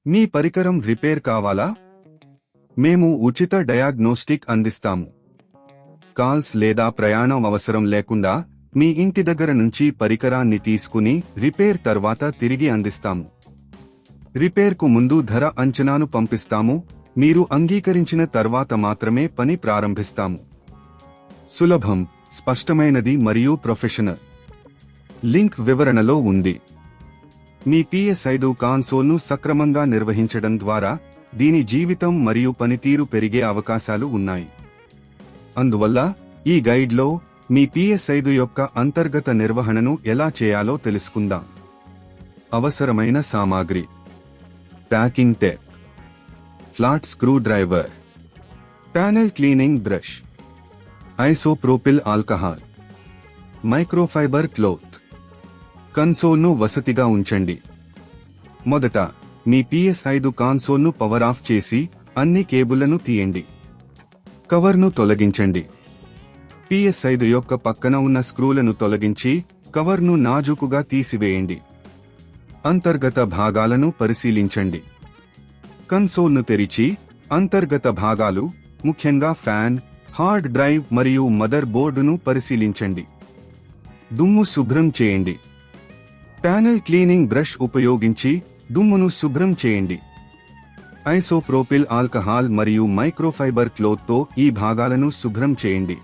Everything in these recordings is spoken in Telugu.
మీ పరికరం రిపేర్ కావాలా? మేము ఉచిత డయాగ్నోస్టిక్ అందిస్తాము. కాల్స్ లేదా ప్రయాణం అవసరం లేకుండా మీ ఇంటి దగ్గర నుంచి పరికరాన్ని తీసుకుని రిపేర్ తర్వాత తిరిగి అందిస్తాము. రిపేర్కు ముందు ధర అంచనాను పంపిస్తాము. మీరు అంగీకరించిన తర్వాత మాత్రమే పని ప్రారంభిస్తాము. సులభం, స్పష్టమైనది మరియు ప్రొఫెషనల్. లింక్ వివరణలో ఉంది. మీ PS5 కాన్సోల్ను సక్రమంగా నిర్వహించడం ద్వారా దీని జీవితం మరియు పనితీరు పెరిగే అవకాశాలు ఉన్నాయి. అందువల్ల ఈ గైడ్లో మీ PS5 యొక్క అంతర్గత నిర్వహణను ఎలా చేయాలో తెలుసుకుందాం. అవసరమైన సామాగ్రి: packing tape, flat screwdriver, panel cleaning brush, isopropyl alcohol, microfiber cloth. కన్సోల్ను వసతిగా ఉంచండి. మొదట మీ PS5 కాన్సోల్ను పవర్ ఆఫ్ చేసి అన్ని కేబుళ్లను తీయండి. కవర్ను తొలగించండి. PS5 యొక్క పక్కన ఉన్న స్క్రూలను తొలగించి కవర్ను నాజూకుగా తీసివేయండి. అంతర్గత భాగాలను పరిశీలించండి. కన్సోల్ను తెరిచి అంతర్గత భాగాలు, ముఖ్యంగా ఫ్యాన్, హార్డ్ డ్రైవ్ మరియు మదర్ బోర్డును పరిశీలించండి. దుమ్ము శుభ్రం చేయండి. ప్యానెల్ క్లీనింగ్ బ్రష్ ఉపయోగించి దుమ్మును శుభ్రం చేయండి. ఐసోప్రోపిల్ ఆల్కహాల్ మరియు మైక్రోఫైబర్ క్లోత్తో ఈ భాగాలను శుభ్రం చేయండి.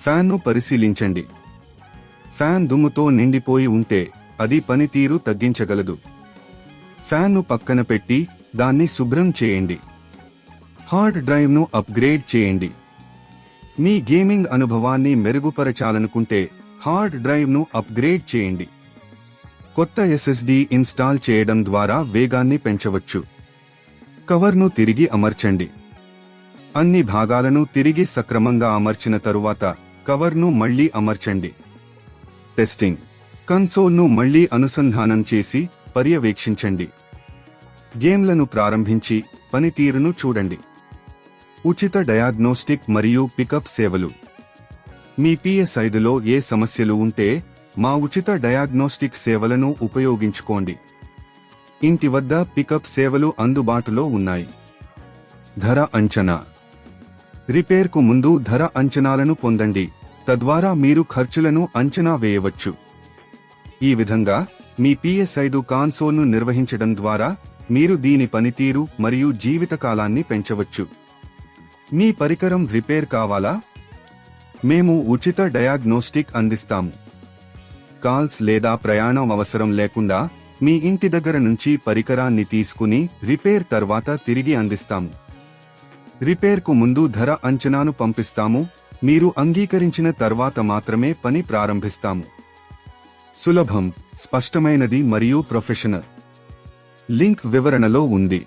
ఫ్యాన్ను పరిశీలించండి. ఫ్యాన్ దుమ్ముతో నిండిపోయి ఉంటే అది పనితీరు తగ్గించగలదు. ఫ్యాన్ను పక్కన పెట్టి దాన్ని శుభ్రం చేయండి. హార్డ్ డ్రైవ్ను అప్గ్రేడ్ చేయండి. మీ గేమింగ్ అనుభవాన్ని మెరుగుపరచాలనుకుంటే హార్డ్ డ్రైవ్ను అప్గ్రేడ్ చేయండి. కొత్త SSD ఇన్స్టాల్ చేయడం ద్వారా వేగాన్ని పెంచవచ్చు. కవర్ను తిరిగి అమర్చండి. అన్ని భాగాలను తిరిగి సక్రమంగా అమర్చిన తరువాత కవర్ను మళ్లీ అమర్చండి. టెస్టింగ్: కన్సోల్ను మళ్లీ అనుసంధానం చేసి పర్యవేక్షించండి. గేమ్లను ప్రారంభించి పనితీరును చూడండి. ఉచిత డయాగ్నోస్టిక్ మరియు పికప్ సేవలు: మీ PS5లో ఏ సమస్యలు ఉంటే మా ఉచిత డయాగ్నోస్టిక్ సేవలను ఉపయోగించుకోండి. ఇంటి వద్ద పికప్ సేవలు అందుబాటులో ఉన్నాయి. ధర అంచనా: రిపేర్కు ముందు ధర అంచనాలను పొందండి, తద్వారా మీరు ఖర్చులను అంచనా వేయవచ్చు. ఈ విధంగా మీ PS5 కాన్సోల్ను నిర్వహించడం ద్వారా మీరు దీని పనితీరు మరియు జీవితకాలాన్ని పెంచవచ్చు. మీ పరికరం రిపేర్ కావాలా? మేము ఉచిత డయాగ్నోస్టిక్ అందిస్తాము. కాల్స్ లేదా ప్రయాణం అవసరం లేకుండా మీ ఇంటి దగ్గర నుంచి పరికరాన్ని తీసుకుని రిపేర్ తర్వాత తిరిగి అందిస్తాము. రిపేర్కు ముందు ధర అంచనాను పంపిస్తాము. మీరు అంగీకరించిన తర్వాత మాత్రమే పని ప్రారంభిస్తాము. సులభం, స్పష్టమైనది మరియు ప్రొఫెషనల్. లింక్ వివరణలో ఉంది.